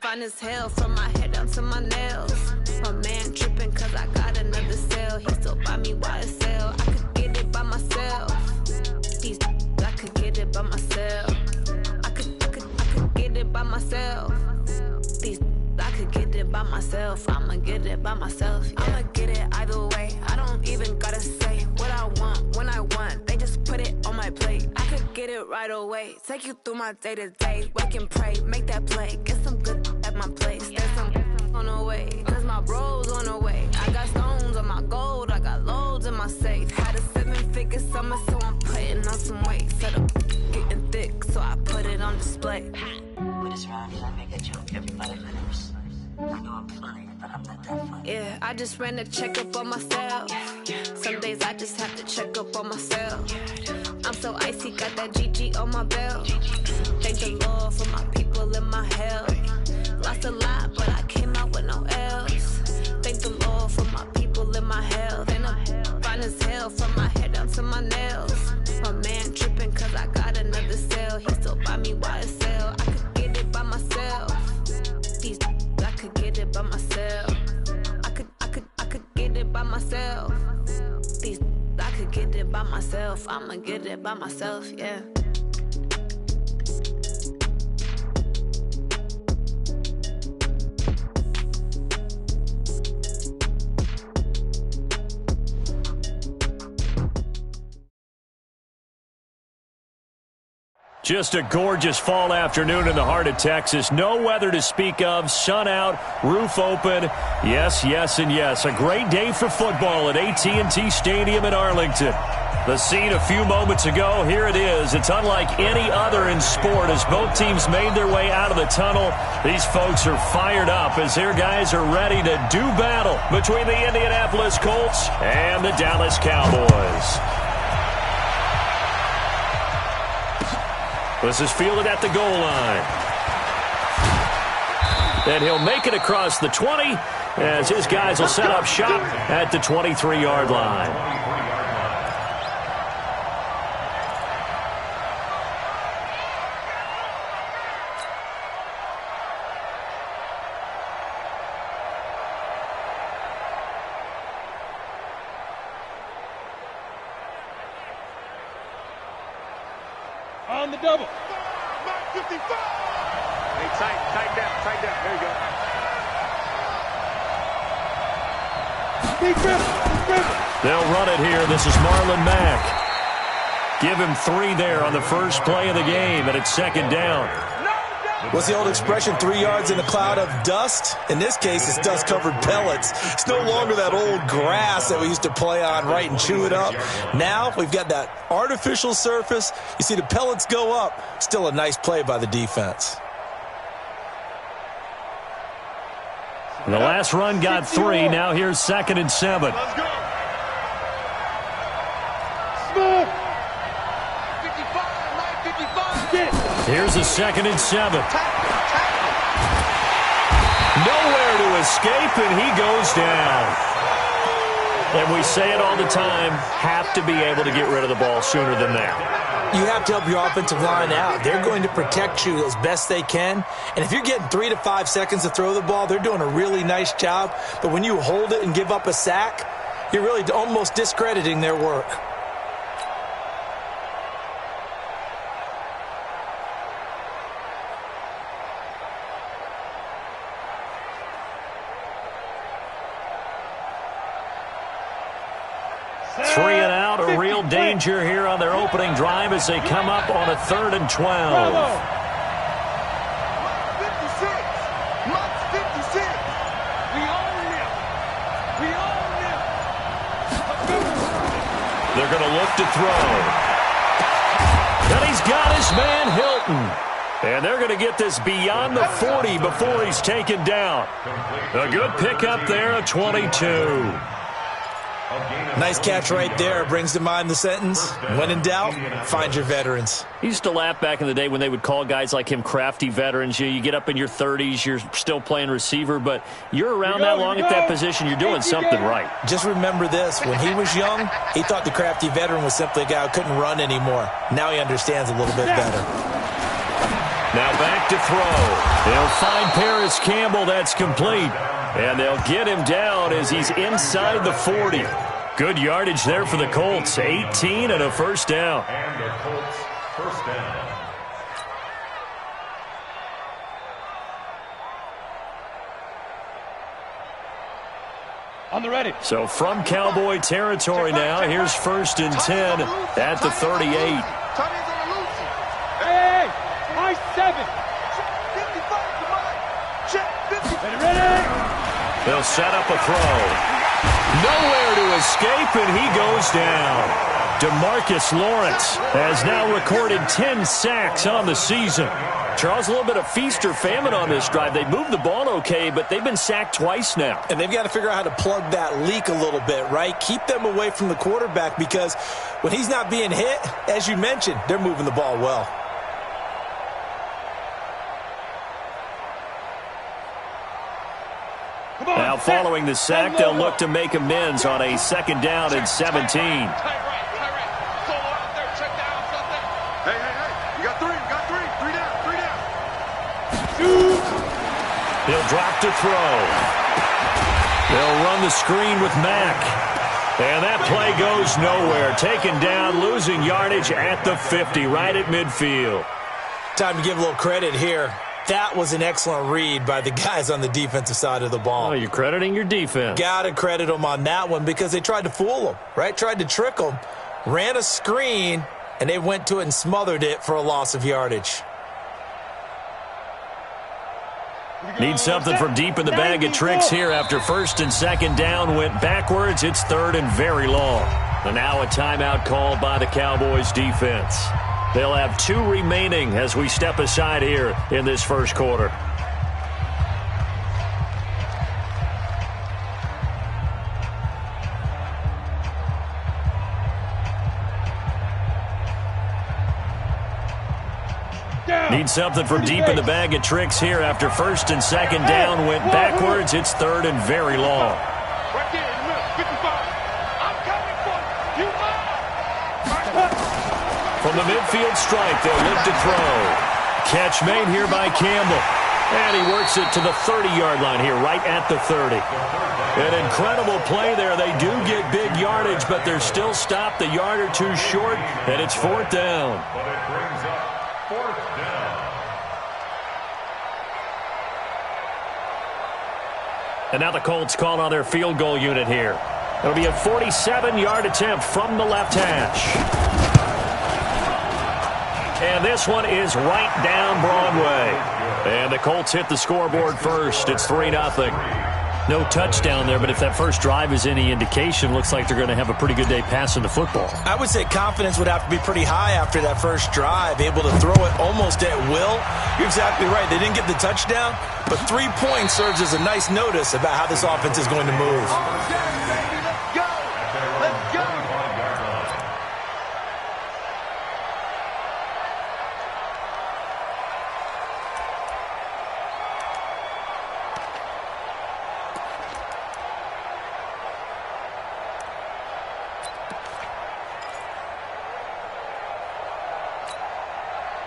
fine as hell from my head down to my nails. My man tripping cause I got another sale. He still buy me YSL. I could get it by myself. These I could get it by myself. I could get it by myself. These I could get it by myself. I'ma get it by myself. Yeah. I'ma get it either way. I don't even gotta say what I want when I want. They just put it on my plate. I could get it right away. Take you through my day to day. Wake and pray, make that play. Get some good at my place. There's some on the way. Cause my bro's on the way. I got stones on my gold. I got loads in my safe. Had a 7-figure summer, so I'm putting on some weight. Set up getting thick, so I put it on display. With this round, I make a joke. Everybody knows. I know I'm funny, but I'm not that funny. Yeah, I just ran a checkup on myself. Some days I just have to check up on myself. I'm so icy, got that GG on my belt. Thank the Lord for my people in my health. Lost a lot, but I came out with no L's. Thank the Lord for my people in my health. And I'm fine as hell from my head down to my nails. My man tripping cause I got another sale. He still buy me YSL. I could get it by myself. These I could get it by myself. I could get it by myself. These I could get it by myself. I'ma get it by myself, yeah. Just a gorgeous fall afternoon in the heart of Texas. No weather to speak of. Sun out, roof open. Yes, yes, and yes. A great day for football at AT&T Stadium in Arlington. The scene a few moments ago, here it is. It's unlike any other in sport as both teams made their way out of the tunnel. These folks are fired up as their guys are ready to do battle between the Indianapolis Colts and the Dallas Cowboys. This is fielded at the goal line. And he'll make it across the 20 as his guys will set up shop at the 23-yard line. On the double. 55. Hey, tight down. There you go. Big rip. They'll run it here. This is Marlon Mack. Give him 3 there on the first play of the game, and it's second down. What's the old expression, 3 yards in a cloud of dust? In this case, it's dust-covered pellets. It's no longer that old grass that we used to play on, right, and chew it up. Now we've got that artificial surface. You see the pellets go up. Still a nice play by the defense. And the last run got 3. Now here's 2nd and 7. Let's go. Here's a 2nd and 7. Nowhere to escape, and he goes down. And we say it all the time, have to be able to get rid of the ball sooner than that. You have to help your offensive line out. They're going to protect you as best they can. And if you're getting 3 to 5 seconds to throw the ball, they're doing a really nice job. But when you hold it and give up a sack, you're really almost discrediting their work. Three and out, a real danger here on their opening drive as they come up on a 3rd and 12. 56. Mux 56. We own them. We own them. They're going to look to throw. And he's got his man Hilton. And they're going to get this beyond the 40 before he's taken down. A good pickup there of 22. Nice catch right there. Brings to mind the sentence, when in doubt, find your veterans. He used to laugh back in the day when they would call guys like him crafty veterans. You get up in your 30s, you're still playing receiver, but you're around that long at that position, you're doing something right. Just remember this. When he was young, he thought the crafty veteran was simply a guy who couldn't run anymore. Now he understands a little bit better. Now back to throw. They'll find Paris Campbell. That's complete. And they'll get him down as he's inside the 40. Good yardage there for the Colts. 18 and a first down. And the Colts first down. On the ready. So from Cowboy territory now, here's 1st and 10 at the 38. Hey, my 7. Ready. They'll set up a throw. Nowhere to escape, and he goes down. DeMarcus Lawrence has now recorded 10 sacks on the season. Charles, a little bit of feast or famine on this drive. They moved the ball okay, but they've been sacked twice now. And they've got to figure out how to plug that leak a little bit, right? Keep them away from the quarterback because when he's not being hit, as you mentioned, they're moving the ball well. Now following the sack, they'll look to make amends on a 2nd down and 17. He'll drop to throw. They'll run the screen with Mack. And that play goes nowhere. Taken down, losing yardage at the 50, right at midfield. Time to give a little credit here. That was an excellent read by the guys on the defensive side of the ball. Oh, you're crediting your defense. Got to credit them on that one because they tried to fool them, right? Tried to trick them. Ran a screen, and they went to it and smothered it for a loss of yardage. Need something from deep in the bag of tricks here after 1st and 2nd down went backwards. It's 3rd and very long. And now a timeout called by the Cowboys defense. They'll have 2 remaining as we step aside here in this first quarter. Need something from deep in the bag of tricks here after 1st and 2nd down went backwards. It's 3rd and very long. Right there in the middle, 55. I'm coming for you. From the midfield stripe, they'll look to throw. Catch made here by Campbell. And he works it to the 30-yard line here, right at the 30. An incredible play there. They do get big yardage, but they're still stopped a yard or two short, and it's 4th down. But it brings up 4th down. And now the Colts call on their field goal unit here. It'll be a 47-yard attempt from the left hash. And this one is right down Broadway. And the Colts hit the scoreboard first. It's 3-0. No touchdown there, but if that first drive is any indication, looks like they're going to have a pretty good day passing the football. I would say confidence would have to be pretty high after that first drive, able to throw it almost at will. You're exactly right. They didn't get the touchdown, but 3 points serves as a nice notice about how this offense is going to move.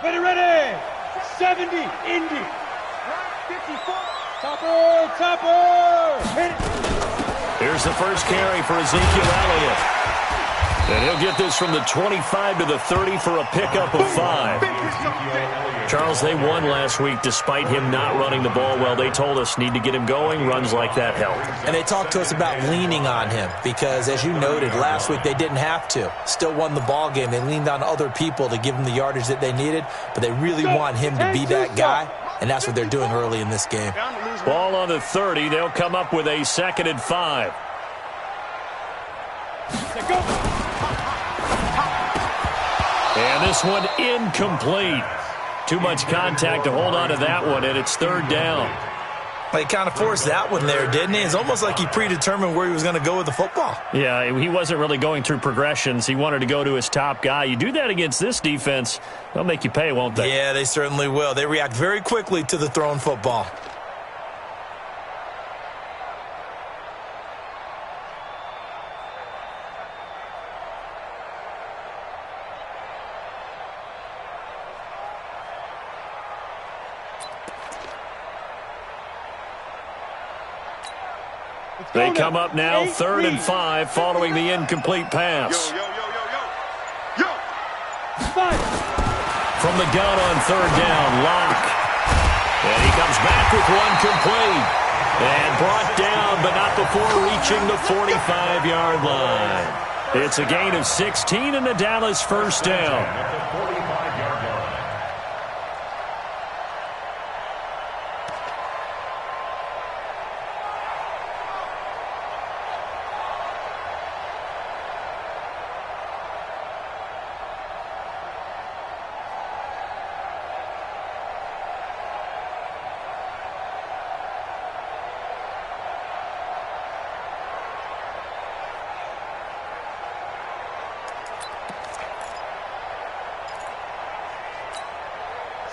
Ready. 70, Indy. 54. Topper. Hit it. Here's the first carry for Ezekiel Elliott. And he'll get this from the 25 to the 30 for a pickup of 5. Charles, they won last week despite him not running the ball well. They told us need to get him going. Runs like that help. And they talked to us about leaning on him because, as you noted, last week they didn't have to. Still won the ball game. They leaned on other people to give them the yardage that they needed, but they really want him to be that guy, and that's what they're doing early in this game. Ball on the 30. They'll come up with a 2nd and 5. And this one incomplete. Too much contact to hold on to that one, and it's 3rd down. He kind of forced that one there, didn't he? It's almost like he predetermined where he was going to go with the football. Yeah, he wasn't really going through progressions. He wanted to go to his top guy. You do that against this defense, they'll make you pay, won't they? Yeah, they certainly will. They react very quickly to the thrown football. They come up now 3rd and 5 following the incomplete pass. From the gun on 3rd down, Locke. And he comes back with one complete. And brought down, but not before reaching the 45-yard line. It's a gain of 16 and a Dallas first down.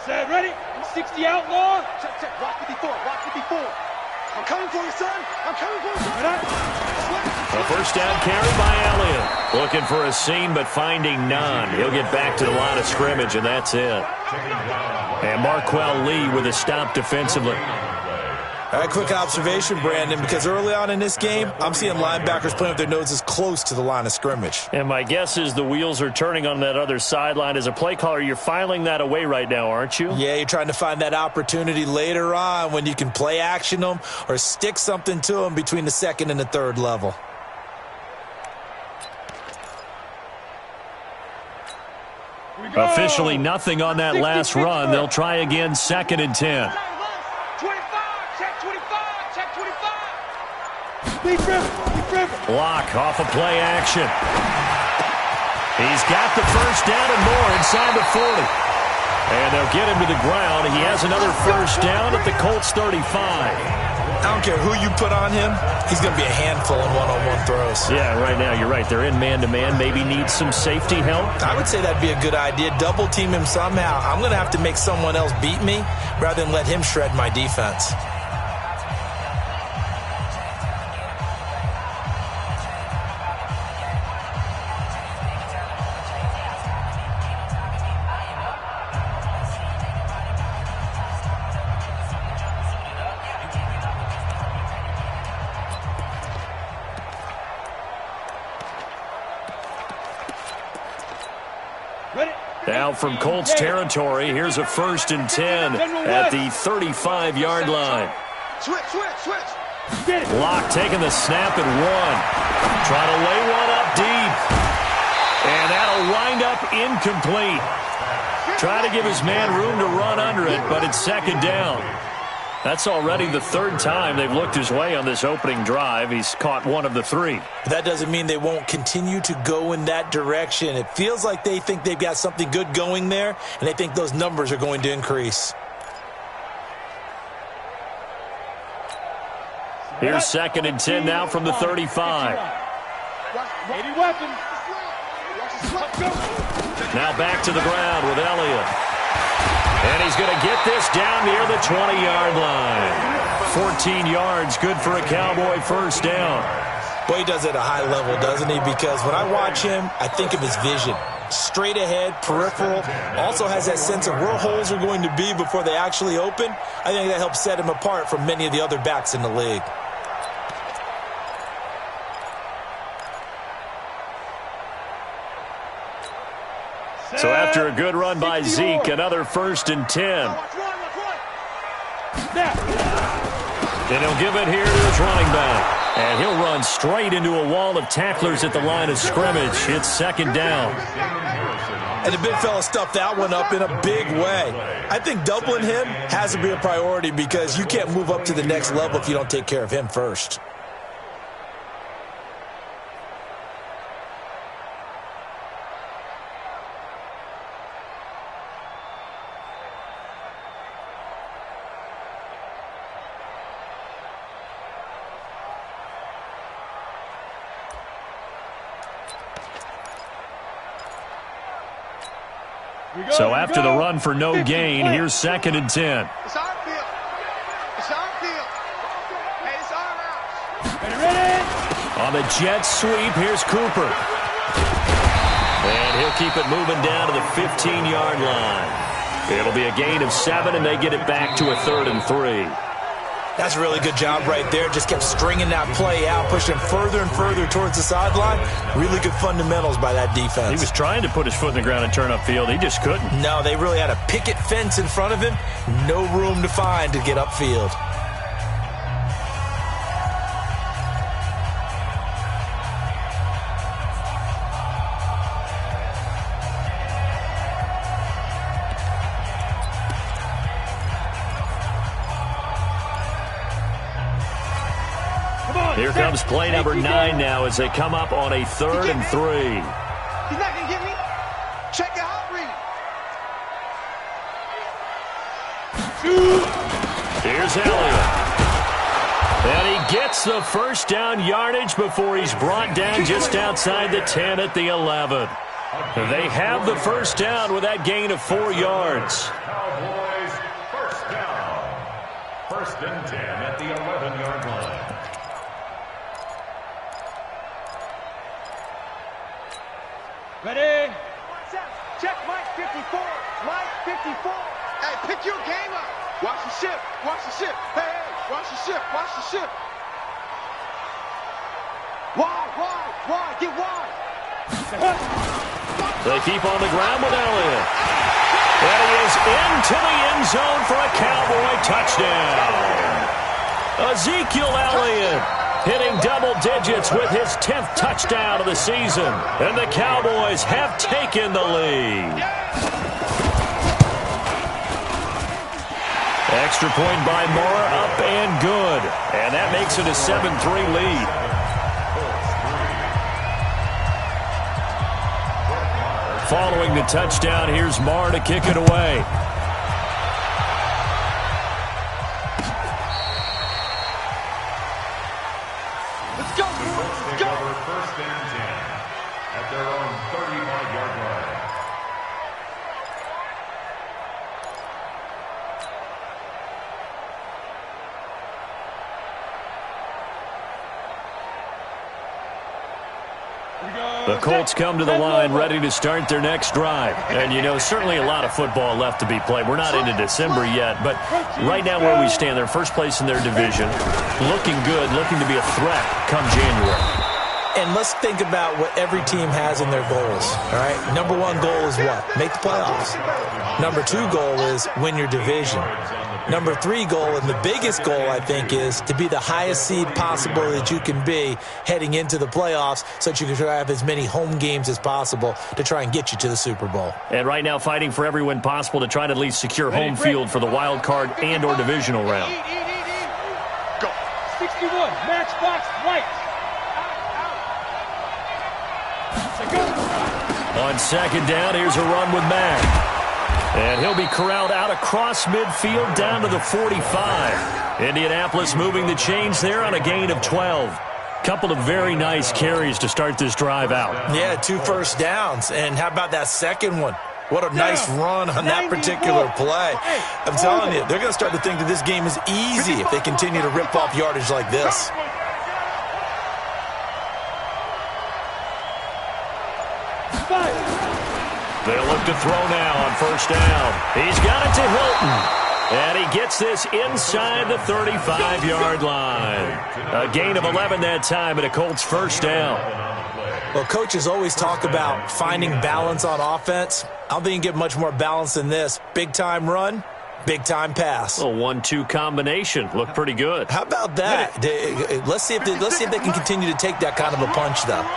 Set, ready? 60 outlaw. Check, check. Rock 54. Rock 54. I'm coming for you, son. I'm coming for you, son. A first down carry by Elliott. Looking for a seam, but finding none. He'll get back to the line of scrimmage, and that's it. And Marquell Lee with a stop defensively. All right, quick observation, Brandon, because early on in this game, I'm seeing linebackers playing with their noses close to the line of scrimmage. And my guess is the wheels are turning on that other sideline. As a play caller, you're filing that away right now, aren't you? Yeah, you're trying to find that opportunity later on when you can play action them or stick something to them between the 2nd and the 3rd level. Officially nothing on that last run. They'll try again 2nd and 10. 25, check 25, check 25. Lead river. Block off of play action. He's got the first down and more inside the 40. And they'll get him to the ground. He has another first down at the Colts 35. I don't care who you put on him. He's going to be a handful in one-on-one throws. Yeah, right now you're right. They're in man-to-man. Maybe need some safety help. I would say that'd be a good idea. Double team him somehow. I'm going to have to make someone else beat me rather than let him shred my defense. Now from Colts territory, here's a 1st and 10 at the 35-yard line. Switch. Locke taking the snap and 1. Trying to lay one up deep. And that'll wind up incomplete. Trying to give his man room to run under it, but it's 2nd down. That's already the 3rd time they've looked his way on this opening drive. He's caught 1 of the 3. That doesn't mean they won't continue to go in that direction. It feels like they think they've got something good going there, and they think those numbers are going to increase. Here's 2nd and 10 now from the 35. Ready weapon. Now back to the ground with Elliott. And he's going to get this down near the 20-yard line. 14 yards, good for a Cowboy first down. Boy, he does it at a high level, doesn't he? Because when I watch him, I think of his vision. Straight ahead, peripheral, also has that sense of where holes are going to be before they actually open. I think that helps set him apart from many of the other backs in the league. So after a good run by Zeke, another 1st and 10. And he'll give it here to his running back. And he'll run straight into a wall of tacklers at the line of scrimmage. It's 2nd down. And the big fella stuffed that one up in a big way. I think doubling him has to be a priority because you can't move up to the next level if you don't take care of him first. So after the run for no gain, here's 2nd and 10. It's our field. It's our field. Hey, it's our house. Ready. On the jet sweep, here's Cooper. And he'll keep it moving down to the 15-yard line. It'll be a gain of 7, and they get it back to a 3rd and 3. That's a really good job right there. Just kept stringing that play out, pushing further and further towards the sideline. Really good fundamentals by that defense. He was trying to put his foot in the ground and turn upfield. He just couldn't. No, they really had a picket fence in front of him. No room to find to get upfield. Here comes play number 9 now as they come up on a 3rd and 3. He's not going to get me. Check it out, read. Here's Elliott. And he gets the first down yardage before he's brought down just outside the 10 at the 11. They have the first down with that gain of 4 yards. Cowboys first down. 1st and 10 at the 11-yard line. Ready? Check Mike 54. Mike 54. Hey, pick your game up. Watch the ship. Watch the ship. Hey, watch the ship. Watch the ship. Wide. Get wide. They keep on the ground with Elliott. And he is into the end zone for a Cowboy touchdown. Ezekiel Elliott hitting double digits with his 10th touchdown of the season. And the Cowboys have taken the lead. Extra point by Moore, up and good. And that makes it a 7-3 lead. Following the touchdown, here's Moore to kick it away. Let's go, boys. Let's go. 1st and 10 at their own 35-yard line. The Colts come to the line ready to start their next drive. And, you know, certainly a lot of football left to be played. We're not into December yet, but right now where we stand, they're first place in their division. Looking good, looking to be a threat come January. And let's think about what every team has in their goals, all right? Number 1 goal is what? Make the playoffs. Number 2 goal is win your division. Number 3 goal, and the biggest goal, I think, is to be the highest seed possible that you can be heading into the playoffs so that you can have as many home games as possible to try and get you to the Super Bowl. And right now fighting for every win possible to try to at least secure home field for the wild card and or divisional round. Go. 61, matchbox right. On 2nd down, here's a run with Mack. And he'll be corralled out across midfield down to the 45. Indianapolis moving the chains there on a gain of 12. Couple of very nice carries to start this drive out. Yeah, 2 first downs. And how about that second one? What a nice run on that particular play. I'm telling you, they're going to start to think that this game is easy if they continue to rip off yardage like this. They'll look to throw now on 1st down. He's got it to Hilton. And he gets this inside the 35-yard line. A gain of 11 that time and a Colts first down. Well, coaches always talk about finding balance on offense. I don't think you can get much more balance than this. Big-time run, big-time pass. A 1-2 combination. Looked pretty good. How about that? Let's see if they can continue to take that kind of a punch, though.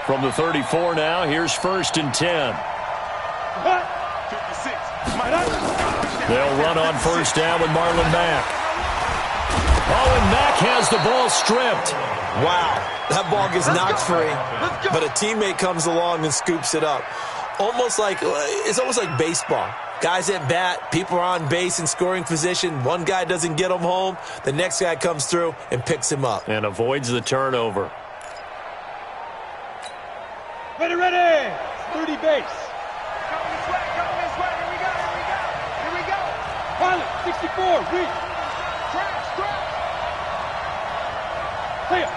From the 34 now, here's 1st and 10. 56. They'll run on 1st down with Marlon Mack. Oh, and Mack has the ball stripped. Wow, that ball gets knocked free, but a teammate comes along and scoops it up. It's almost like baseball. Guys at bat, people are on base in scoring position. One guy doesn't get him home. The next guy comes through and picks him up. And avoids the turnover. Ready. 30 base. Coming this way. Here we go. Pilot, 64, reach. Crash. Clear.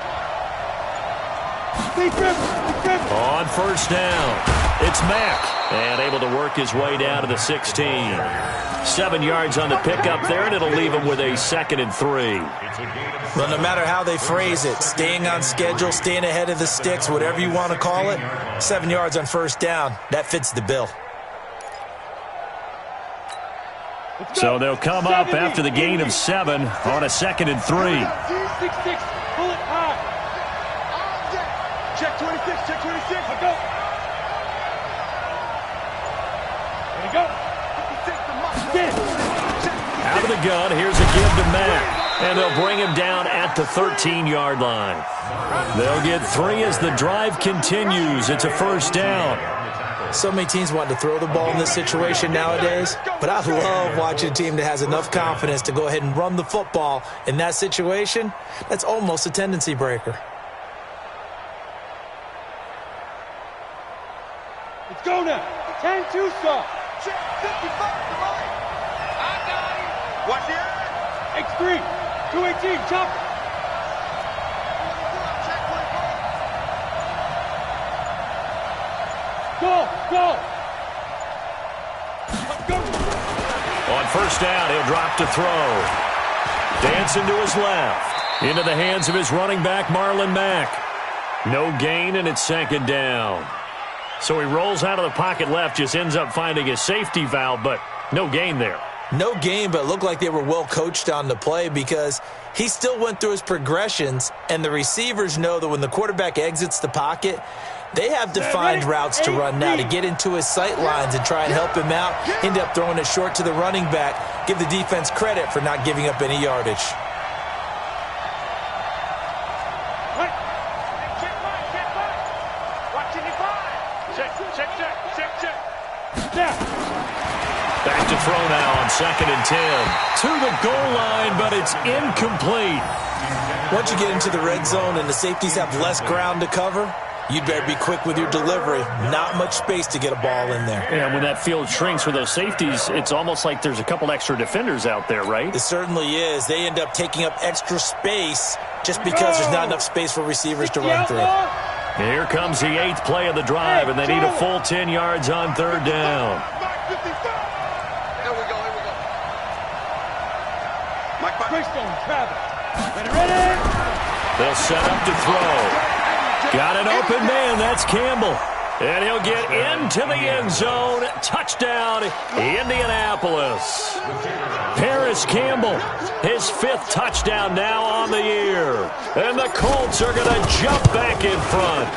Deep river. On 1st down. It's Mack, and able to work his way down to the 16. 7 yards on the pickup there, and it'll leave him with a 2nd and 3. Well, no matter how they phrase it, staying on schedule, staying ahead of the sticks, whatever you want to call it, 7 yards on first down, that fits the bill. So they'll come up after the gain of 7 on a 2nd and 3. 6-6, pull it high. Check 26, check 26. Let go. There you go. Out of the gun, here's a give to Mack, and they'll bring him down at the 13-yard line. They'll get 3 as the drive continues. It's a first down. So many teams want to throw the ball in this situation nowadays, but I love watching a team that has enough confidence to go ahead and run the football. In that situation, that's almost a tendency breaker. Let's go now. 10-2 stop. Check 55, come on. I got it. Watch the eye. X3, 218, chop. Check 24. Go, go. Let's go. On first down, he'll drop to throw. Dancing to his left. Into the hands of his running back, Marlon Mack. No gain, and it's 2nd down. So he rolls out of the pocket left, just ends up finding a safety valve, but no gain there. No gain, but it looked like they were well coached on the play because he still went through his progressions, and the receivers know that when the quarterback exits the pocket, they have defined routes to run now to get into his sight lines and try and help him out. End up throwing it short to the running back. Give the defense credit for not giving up any yardage. Back to throw now on 2nd and 10. To the goal line, but it's incomplete. Once you get into the red zone and the safeties have less ground to cover, you'd better be quick with your delivery. Not much space to get a ball in there. And when that field shrinks for those safeties, it's almost like there's a couple extra defenders out there, right? It certainly is. They end up taking up extra space just because there's not enough space for receivers to run through. Here comes the 8th play of the drive, and they need a full 10 yards on 3rd down. Here we go, here we go. Mike, Greystone, Travis. Ready? They'll set up to throw. Got an open man. That's Campbell. And he'll get into the end zone. Touchdown, Indianapolis. Paris Campbell, his 5th touchdown now on the year. And the Colts are going to jump back in front.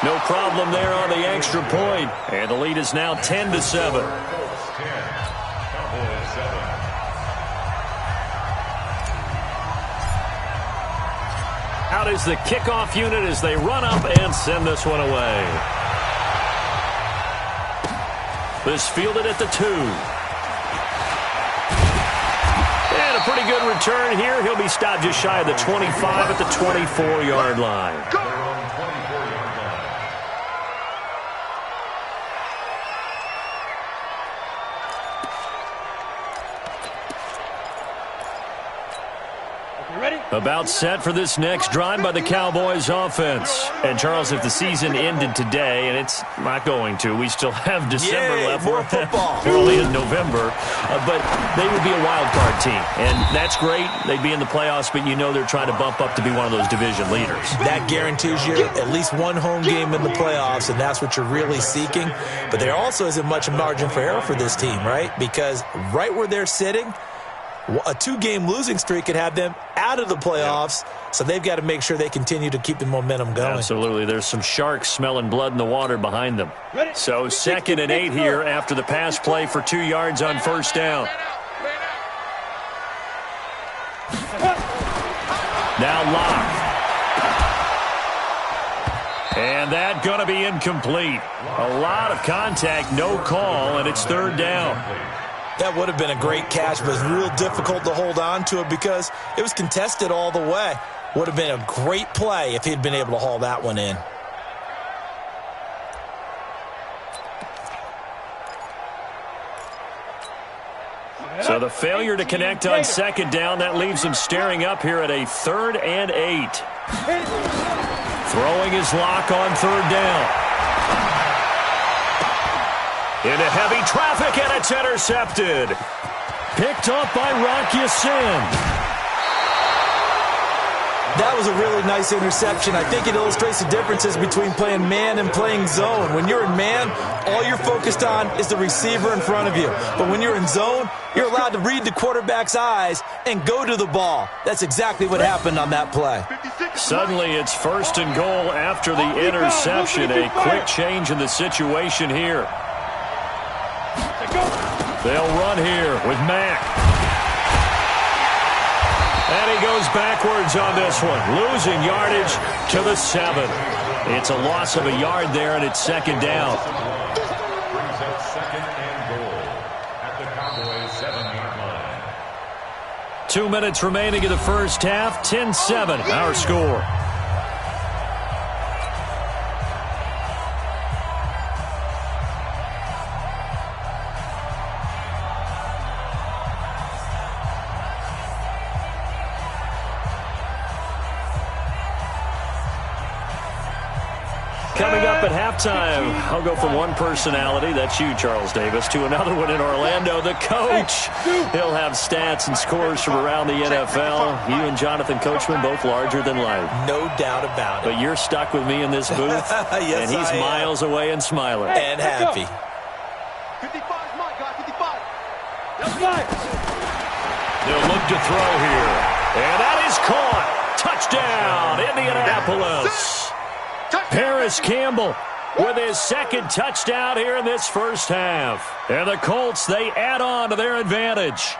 No problem there on the extra point. And the lead is now 10-7. Out is the kickoff unit as they run up and send this one away. This fielded at the 2. And a pretty good return here. He'll be stopped just shy of the 25 at the 24-yard line. About set for this next drive by the Cowboys offense. And, Charles, if the season ended today, and it's not going to, we still have December left. More football. Early in November. But they would be a wild card team. And that's great. They'd be in the playoffs, but you know they're trying to bump up to be one of those division leaders. That guarantees you at least one home game in the playoffs, and that's what you're really seeking. But there also isn't much margin for error for this team, right? Because right where they're sitting, a 2-game losing streak could have them out of the playoffs, so they've got to make sure they continue to keep the momentum going. Absolutely. There's some sharks smelling blood in the water behind them. So 2nd and 8 here after the pass play for 2 yards on first down. Now Locke. And that going to be incomplete. A lot of contact, no call, and it's 3rd down. That would have been a great catch, but it's real difficult to hold on to it because it was contested all the way. Would have been a great play if he'd been able to haul that one in. So the failure to connect on 2nd down, that leaves him staring up here at a 3rd and 8. Throwing his lock on 3rd down. Into heavy traffic, and it's intercepted. Picked up by Rock Ya-Sin. That was a really nice interception. I think it illustrates the differences between playing man and playing zone. When you're in man, all you're focused on is the receiver in front of you. But when you're in zone, you're allowed to read the quarterback's eyes and go to the ball. That's exactly what happened on that play. Suddenly it's 1st and goal after the interception. A quick change in the situation here. They'll run here with Mack. And he goes backwards on this one, losing yardage to the 7. It's a loss of a yard there, and it's 2nd down. Brings up 2nd and goal at the Cowboys 7-yard line. 2 minutes remaining in the first half, 10-7, our score. Coming up at halftime, I'll go from one personality, that's you, Charles Davis, to another one in Orlando, the coach. He'll have stats and scores from around the NFL. You and Jonathan Coachman, both larger than life. No doubt about it. But you're stuck with me in this booth, yes, and he's miles away and smiling. And happy. 55 is mine, guys, 55. That's right. They'll look to throw here. And that is caught. Touchdown, Indianapolis. Paris Campbell with his 2nd touchdown here in this first half. And the Colts, they add on to their advantage.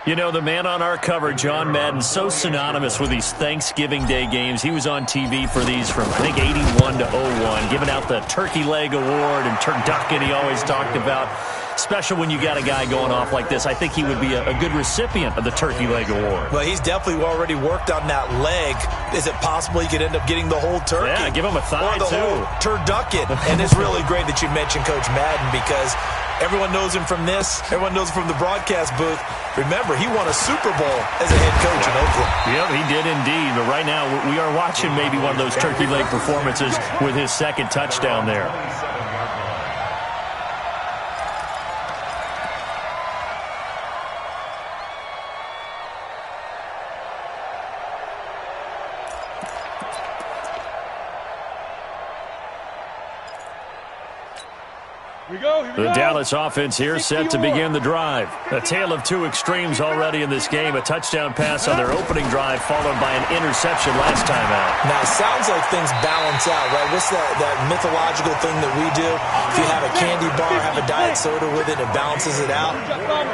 You know, the man on our cover, John Madden, so synonymous with these Thanksgiving Day games. He was on TV for these from, I think, 81 to 01, giving out the Turkey Leg Award and turducken he always talked about. Special when you got a guy going off like this. I think he would be a good recipient of the Turkey Leg Award. Well, he's definitely already worked on that leg. Is it possible he could end up getting the whole turkey? Yeah, give him a thigh, or the whole turducken. And it's really great that you mentioned Coach Madden because everyone knows him from this. Everyone knows him from the broadcast booth. Remember, he won a Super Bowl as a head coach in Oakland. Yep, he did indeed. But right now, we are watching maybe one of those turkey leg performances with his 2nd touchdown there. The Dallas offense here set to begin the drive. A tale of two extremes already in this game. A touchdown pass on their opening drive followed by an interception last time out. Now, it sounds like things balance out, right? What's that mythological thing that we do? If you have a candy bar, have a diet soda with it, it balances it out.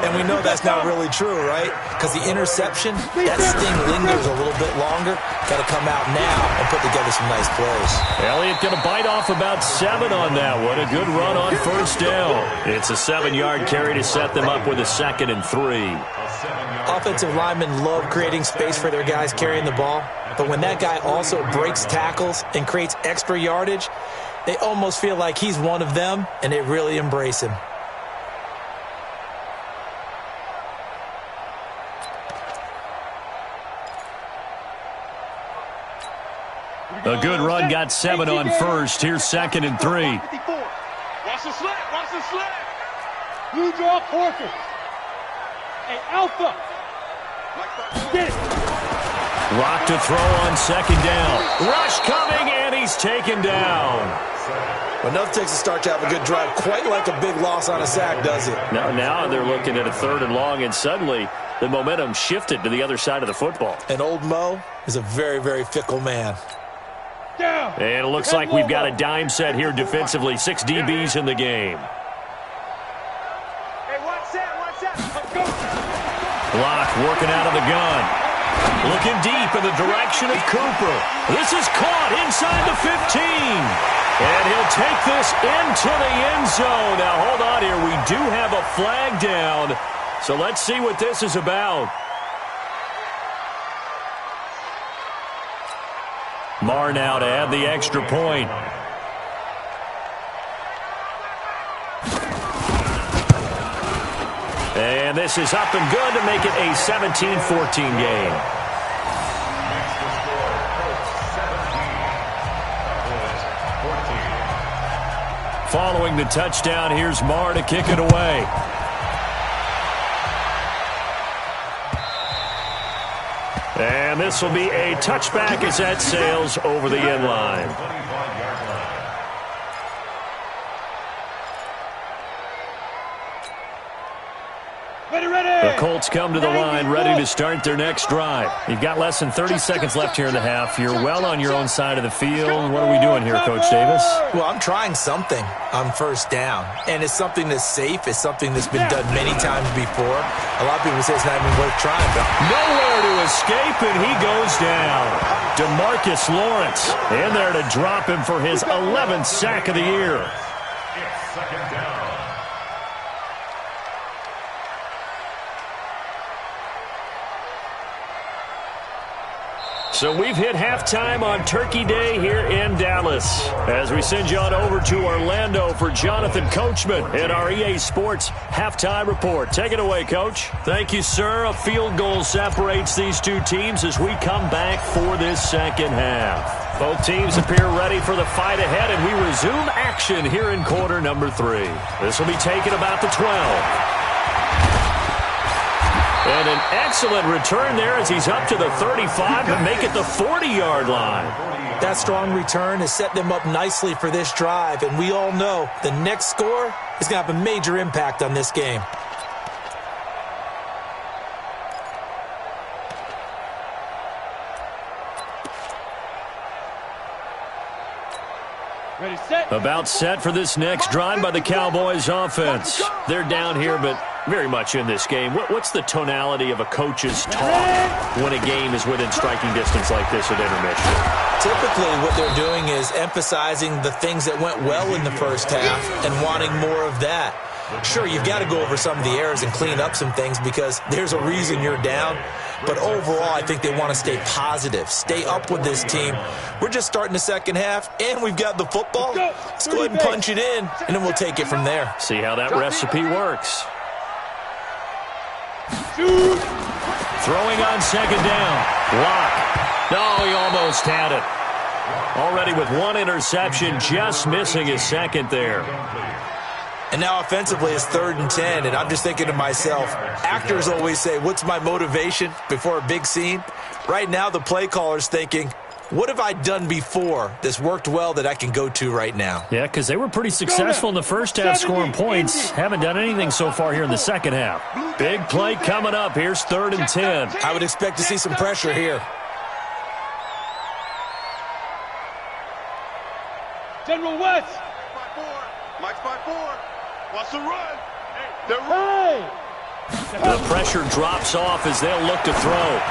And we know that's not really true, right? Because the interception, that sting lingers a little bit longer. Got to come out now and put together some nice plays. Elliott going to bite off about 7 on that one. A good run on first down. It's a 7-yard carry to set them up with a 2nd and 3. Offensive linemen love creating space for their guys carrying the ball, but when that guy also breaks tackles and creates extra yardage, they almost feel like he's one of them, and they really embrace him. A good run got 7 on first. Here's 2nd and 3. Watch the slant, watch the slant. Blue draw forces. Hey, Alpha. Get it. Rock to throw on 2nd down. Rush coming, and he's taken down. Well, nothing takes a start to have a good drive, quite like a big loss on a sack, does it? Now they're looking at a 3rd and long, and suddenly the momentum shifted to the other side of the football. And old Mo is a very, very fickle man. Down. And it looks like we've got a dime set here defensively. 6 DBs in the game. Hey, watch that, watch that. Let's go. Block working out of the gun. Looking deep in the direction of Cooper. This is caught inside the 15. And he'll take this into the end zone. Now, hold on here. We do have a flag down. So let's see what this is about. Marr now to add the extra point. And this is up and good to make it a 17-14 game. Following the touchdown, here's Marr to kick it away. And this will be a touchback as that sails over the end line. The Colts come to the line ready to start their next drive. You've got less than 30 seconds left here in the half. You're well on your own side of the field. What are we doing here, Coach Davis? Well, I'm trying something on first down, and it's something that's safe. It's something that's been done many times before. A lot of people say it's not even worth trying. But nowhere to escape, and he goes down. DeMarcus Lawrence in there to drop him for his 11th sack of the year. It's second down. So we've hit halftime on Turkey Day here in Dallas. As we send you on over to Orlando for Jonathan Coachman in our EA Sports Halftime Report. Take it away, Coach. Thank you, sir. A field goal separates these two teams as we come back for this second half. Both teams appear ready for the fight ahead, and we resume action here in quarter number 3. This will be taken about the 12. And an excellent return there as he's up to the 35 and make it the 40-yard line. that strong return has set them up nicely for this drive, and we all know the next score is going to have a major impact on this game. Ready, set. About set for this next drive by the Cowboys offense. They're down here, but very much in this game. What's the tonality of a coach's talk when a game is within striking distance like this at intermission? Typically, what they're doing is emphasizing the things that went well in the first half and wanting more of that. Sure, you've got to go over some of the errors and clean up some things because there's a reason you're down. But overall, I think they want to stay positive, stay up with this team. We're just starting the second half, and we've got the football. Let's go ahead and punch it in, and then we'll take it from there. See how that recipe works. Throwing on second down. Lock. No, he almost had it. Already with one interception, just missing his second there. And now offensively it's 3rd and 10, and I'm just thinking to myself, actors always say, what's my motivation before a big scene? Right now the play caller's thinking, what have I done before that's worked well that I can go to right now? Yeah, because they were pretty successful in the first half scoring points. Haven't done anything so far here in the second half. Big play coming up. Here's 3rd and 10. I would expect to see some pressure here. General West. Mike's by 4. Wants to run. Hey. The pressure drops off as they'll look to throw.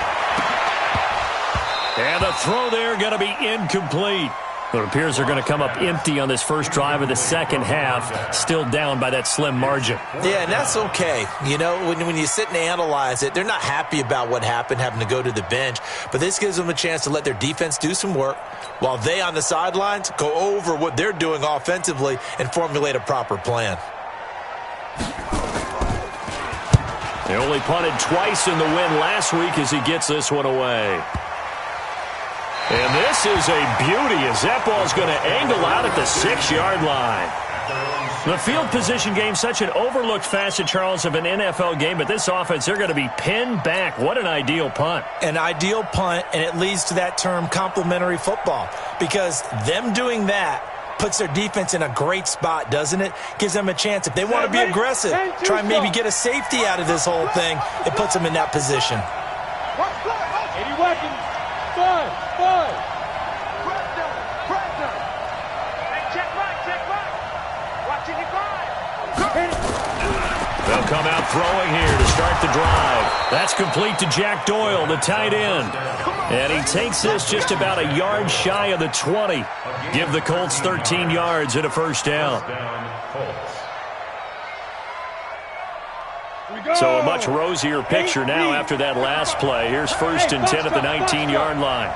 And the throw there going to be incomplete. It appears they're going to come up empty on this first drive of the second half, still down by that slim margin. Yeah, and that's okay. You know, when you sit and analyze it, they're not happy about what happened, having to go to the bench. But this gives them a chance to let their defense do some work while they on the sidelines go over what they're doing offensively and formulate a proper plan. They only punted twice in the win last week as he gets this one away. And this is a beauty as that ball's going to angle out at the 6-yard line. The field position game, such an overlooked facet, Charles, of an NFL game, but this offense, they're going to be pinned back. What an ideal punt. An ideal punt, and it leads to that term complementary football, because them doing that puts their defense in a great spot, doesn't it? Gives them a chance. If they want to be aggressive, try and maybe get a safety out of this whole thing, it puts them in that position. 80 weapons. 5. They'll come out throwing here to start the drive. That's complete to Jack Doyle, the tight end. And he takes this just about a yard shy of the 20. Give the Colts 13 yards and a first down. So a much rosier picture now after that last play. Here's 1st and 10 at the 19-yard line.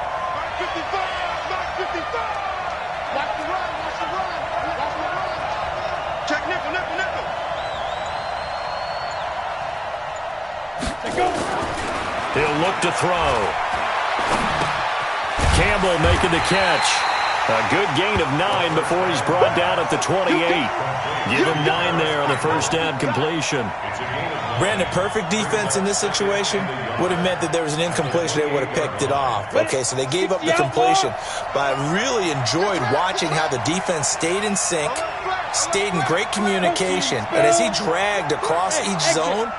He'll look to throw. Campbell making the catch. A good gain of 9 before he's brought down at the 28. Give him 9 there on the first down completion. Brandon, perfect defense in this situation would have meant that there was an incompletion. They would have picked it off. Okay, so they gave up the completion. But I really enjoyed watching how the defense stayed in sync, stayed in great communication. And as he dragged across each zone,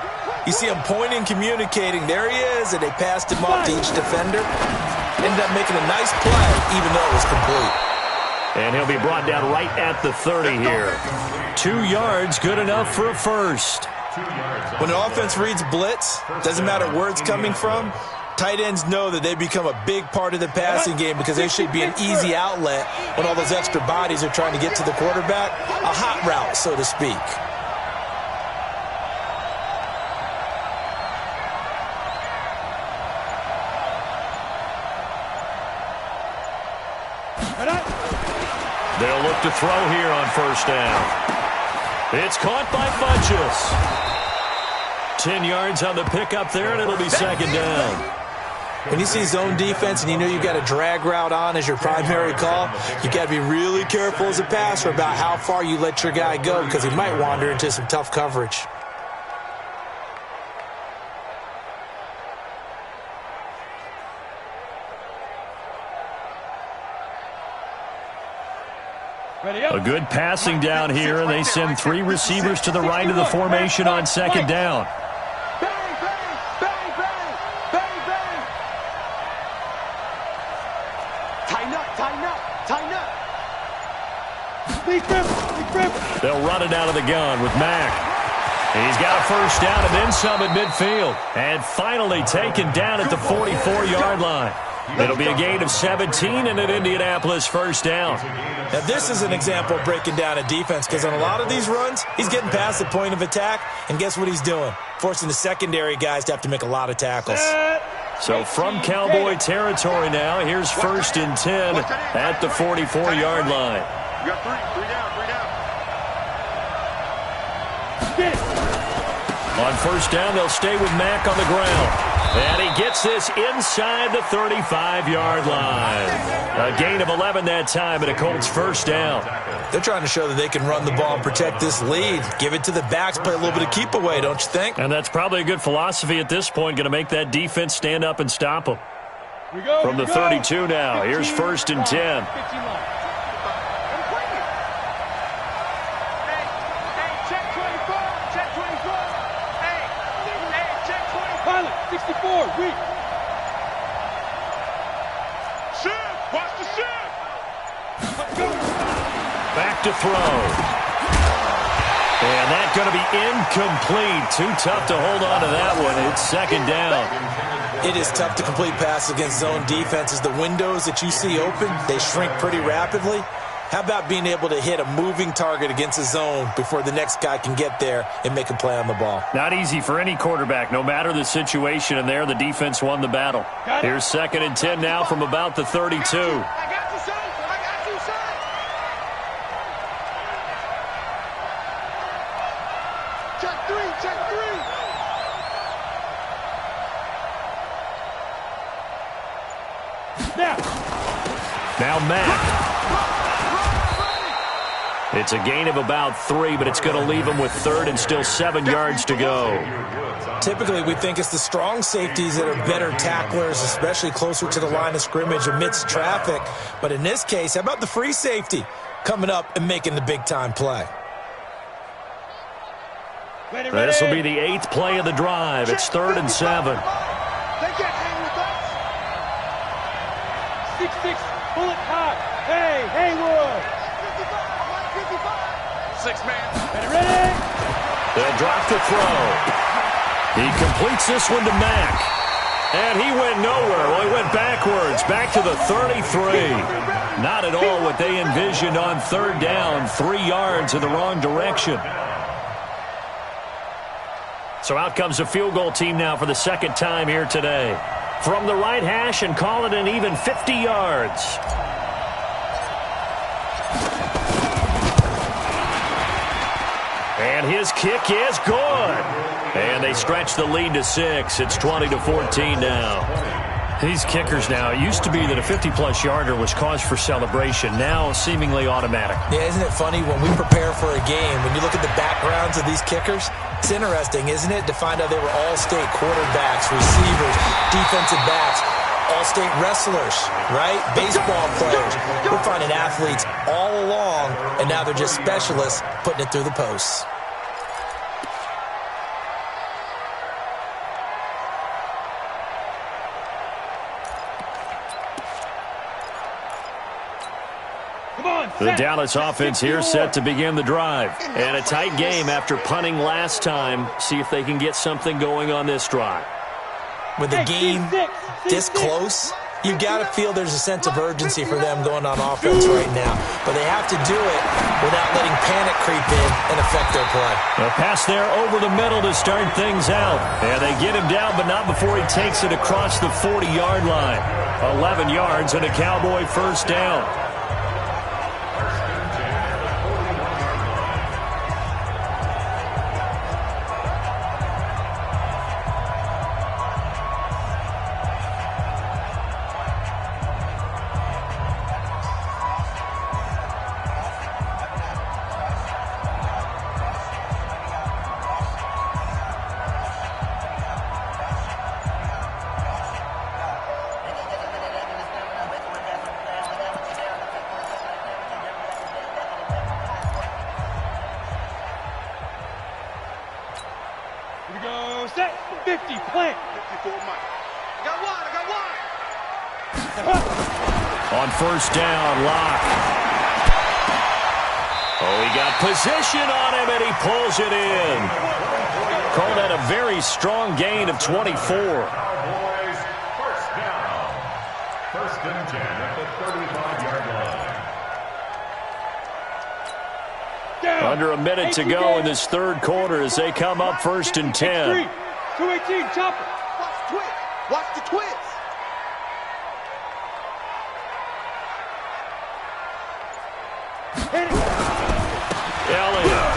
you see him pointing, communicating. There he is, and they passed him off to each defender. Ended up making a nice play, even though it was complete. And he'll be brought down right at the 30 here. 2 yards, good enough for a first. When an offense reads blitz, doesn't matter where it's coming from, tight ends know that they become a big part of the passing game because they should be an easy outlet when all those extra bodies are trying to get to the quarterback. A hot route, so to speak. They'll look to throw here on first down. It's caught by Funchess. 10 yards on the pickup there, and it'll be second down. When you see zone defense and you know you've got a drag route on as your primary call, you've got to be really careful as a passer about how far you let your guy go because he might wander into some tough coverage. A good passing down here, and they send 3 receivers to the right of the formation on second down. Bang, bang, bang, bang, bang, bang. Tighten up, tighten up, tighten up. They'll run it out of the gun with Mack. He's got a first down and then some at midfield. And finally taken down at the 44-yard line. It'll be a gain of 17 and an Indianapolis first down. Now, this is an example of breaking down a defense because on a lot of these runs, he's getting past the point of attack, and guess what he's doing? Forcing the secondary guys to have to make a lot of tackles. So from Cowboy territory now, here's first and 10 at the 44-yard line. You got 3 down, 3 down. On first down, they'll stay with Mack on the ground. And he gets this inside the 35-yard line. A gain of 11 that time, and a Colts first down. They're trying to show that they can run the ball and protect this lead. Give it to the backs, play a little bit of keep away, don't you think? And that's probably a good philosophy at this point, going to make that defense stand up and stop them. From the 32 now, here's first and 10. Back to throw. And that's going to be incomplete. Too tough to hold on to that one. It's second down. It is tough to complete passes against zone defenses. The windows that you see open, they shrink pretty rapidly. How about being able to hit a moving target against a zone before the next guy can get there and make a play on the ball? Not easy for any quarterback, no matter the situation, and there the defense won the battle. Here's second and 10 now from about the 32. Now Mack. It's a gain of about 3, but it's going to leave him with third and still 7 yards to go. Typically, we think it's the strong safeties that are better tacklers, especially closer to the line of scrimmage amidst traffic. But in this case, how about the free safety coming up and making the big-time play? This will be the 8th play of the drive. It's 3rd and 7. They can't hang with us. 6-6, bullet hot. Hey, Haywood. 6-man. Ready? They'll drop the throw. He completes this one to Mack. And he went nowhere. Well, he went backwards, back to the 33. Not at all what they envisioned on third down. 3 yards in the wrong direction. So out comes a field goal team now for the second time here today. From the right hash and call it an even 50 yards. And his kick is good. And they stretch the lead to 6. It's 20-14 now. These kickers now, it used to be that a 50-plus yarder was cause for celebration. Now, seemingly automatic. Yeah, isn't it funny when we prepare for a game, when you look at the backgrounds of these kickers, it's interesting, isn't it, to find out they were all-state quarterbacks, receivers, defensive backs, all-state wrestlers, right? Baseball players. We're finding athletes all along, and now they're just specialists putting it through the posts. The Dallas offense here set to begin the drive. And a tight game after punting last time. See if they can get something going on this drive. With the game this close, you've got to feel there's a sense of urgency for them going on offense right now. But they have to do it without letting panic creep in and affect their play. A pass there over the middle to start things out. And they get him down, but not before he takes it across the 40-yard line. 11 yards and a Cowboy first down. Here we go, set, 50, plant. 54, Mike. I got one. On first down, Locke. Oh, he got position on him, and he pulls it in. Call that a very strong gain of 24. Cowboys first down. First and 10 at the 35-yard line. Down. Under a minute to go in this third quarter as they come up first and 10. 218, chopper. Watch the twist. Watch the twist. Hit it. Elliott.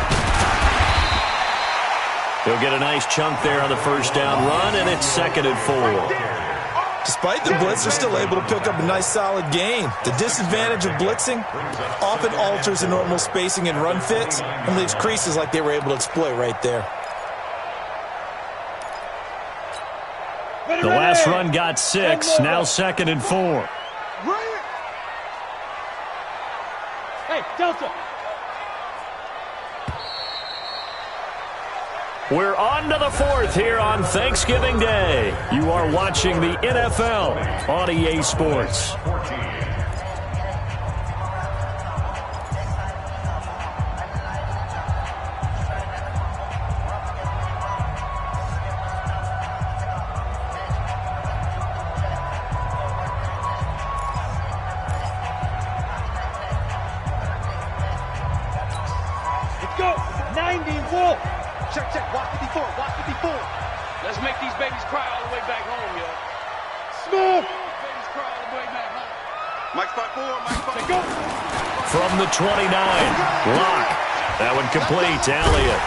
He'll get a nice chunk there on the first down run, and it's 2nd and 4. Despite the blitz, they're still able to pick up a nice solid gain. The disadvantage of blitzing often alters the normal spacing and run fits and leaves creases like they were able to exploit right there. The last run got 6, now 2nd and 4. Hey, Delta. We're on to the 4th here on Thanksgiving Day. You are watching the NFL on EA Sports. Let's go. 90 Wolf. Check, check. Watch 54. Watch 54. Let's make these babies cry all the way back home, yo. Smooth. Babies cry all the way back home. Mike 5-4. Mike 5. Let's go. From the 29, Locke. That one complete to Elliott.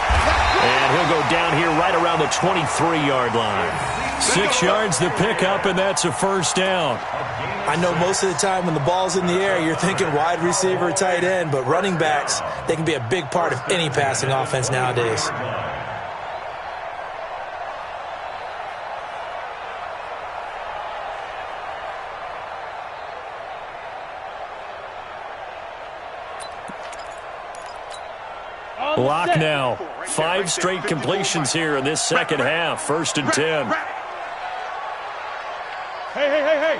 And he'll go down here right around the 23-yard line. 6 yards to pick up, and that's a first down. I know most of the time when the ball's in the air, you're thinking wide receiver, tight end, but running backs, they can be a big part of any passing offense nowadays. Locke now. 5 straight completions here in this second half. 1st and 10. Hey, hey, hey, hey.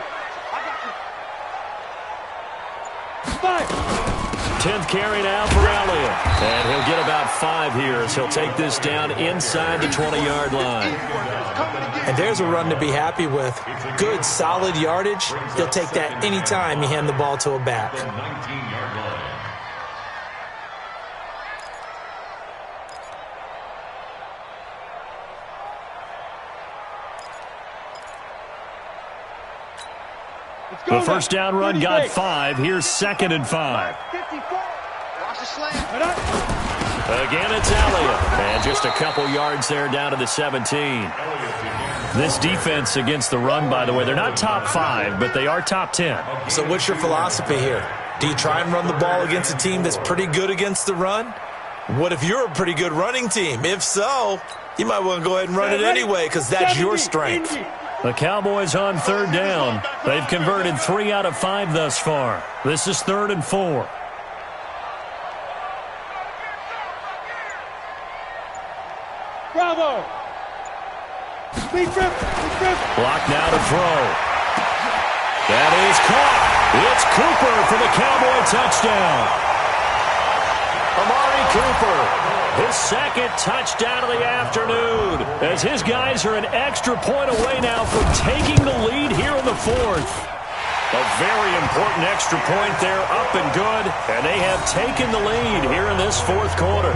5. 10th carry now for Elliott. And he'll get about 5 here as he'll take this down inside the 20-yard line. And there's a run to be happy with. Good, solid yardage. He'll take that anytime you hand the ball to a back. The first down run got 5. Here's 2nd and 5. 54. Watch the slant. Again, it's Elliott. And just a couple yards there down to the 17. This defense against the run, by the way, they're not top 5, but they are top 10. So what's your philosophy here? Do you try and run the ball against a team that's pretty good against the run? What if you're a pretty good running team? If so, you might want to go ahead and run it anyway because that's your strength. The Cowboys on 3rd down. They've converted 3 out of 5 thus far. This is 3rd and 4. Bravo! Block now to throw. That is caught. It's Cooper for the Cowboy touchdown. Amari Cooper, his 2nd touchdown of the afternoon, as his guys are an extra point away now from taking the lead here in the 4th. A very important extra point there, up and good, and they have taken the lead here in this 4th quarter.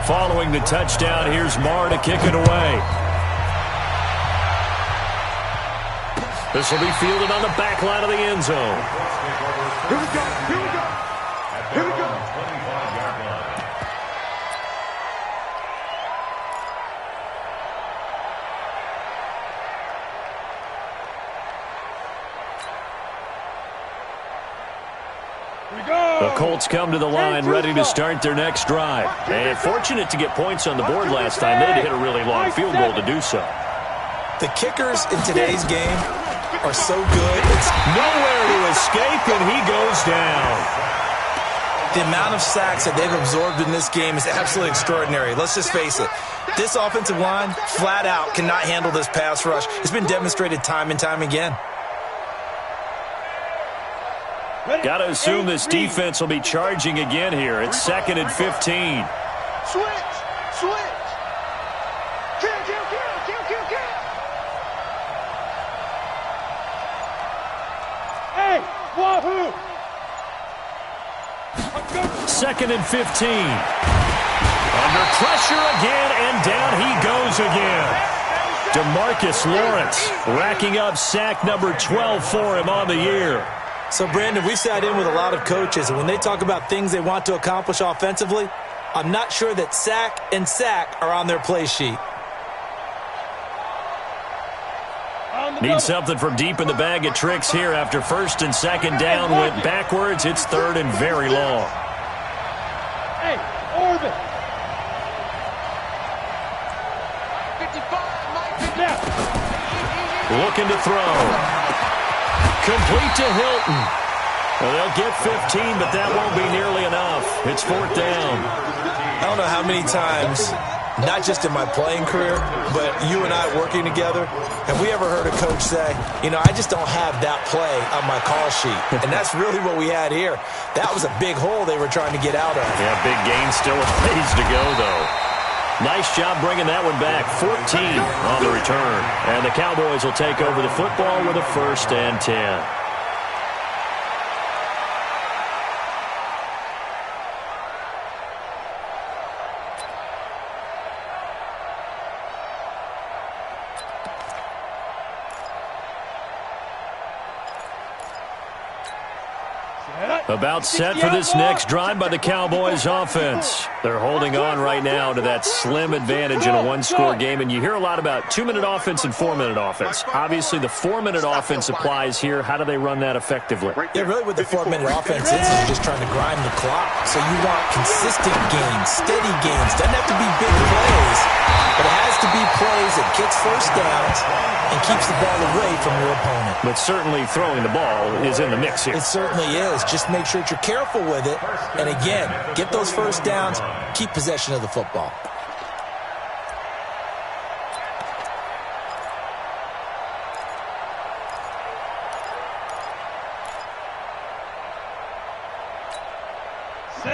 Following the touchdown, here's Marr to kick it away. This will be fielded on the back line of the end zone. Here we go. Here we go. Here we go. The Colts come to the line ready to start their next drive. And fortunate to get points on the board last time. They had to hit a really long field goal to do so. The kickers in today's game are so good. It's nowhere to escape, and he goes down. The amount of sacks that they've absorbed in this game is absolutely extraordinary. Let's just face it. This offensive line, flat out, cannot handle this pass rush. It's been demonstrated time and time again. Got to assume this defense will be charging again here. It's 2nd and 15. Switch. Kill. Hey, wahoo! 2nd and 15. Under pressure again, and down he goes again. DeMarcus Lawrence racking up sack number 12 for him on the year. So, Brandon, we've sat in with a lot of coaches, and when they talk about things they want to accomplish offensively, I'm not sure that sack and sack are on their play sheet. Need something from deep in the bag of tricks here after 1st and 2nd down. Went backwards. It's 3rd and very long. Hey, orbit. 55, Looking to throw. Complete to Hilton. Well, they'll get 15, but that won't be nearly enough. It's 4th down. I don't know how many times, not just in my playing career, but you and I working together, have we ever heard a coach say, you know, I just don't have that play on my call sheet. And that's really what we had here. That was a big hole they were trying to get out of. Yeah, big gain, still a ways to go, though. Nice job bringing that one back. 14 on the return. And the Cowboys will take over the football with a 1st and 10. About set for this next drive by the Cowboys offense. They're holding on right now to that slim advantage in a one-score game, and you hear a lot about 2-minute offense and 4-minute offense. Obviously, the 4-minute offense applies here. How do they run that effectively? Yeah, really what the 4-minute offense is just trying to grind the clock. So you want consistent gains, steady gains. Doesn't have to be big plays, but it has to be plays that gets 1st downs and keeps the ball away from your opponent. But certainly throwing the ball is in the mix here. It certainly is. Just make sure that you're careful with it. And again, get those 1st downs, keep possession of the football.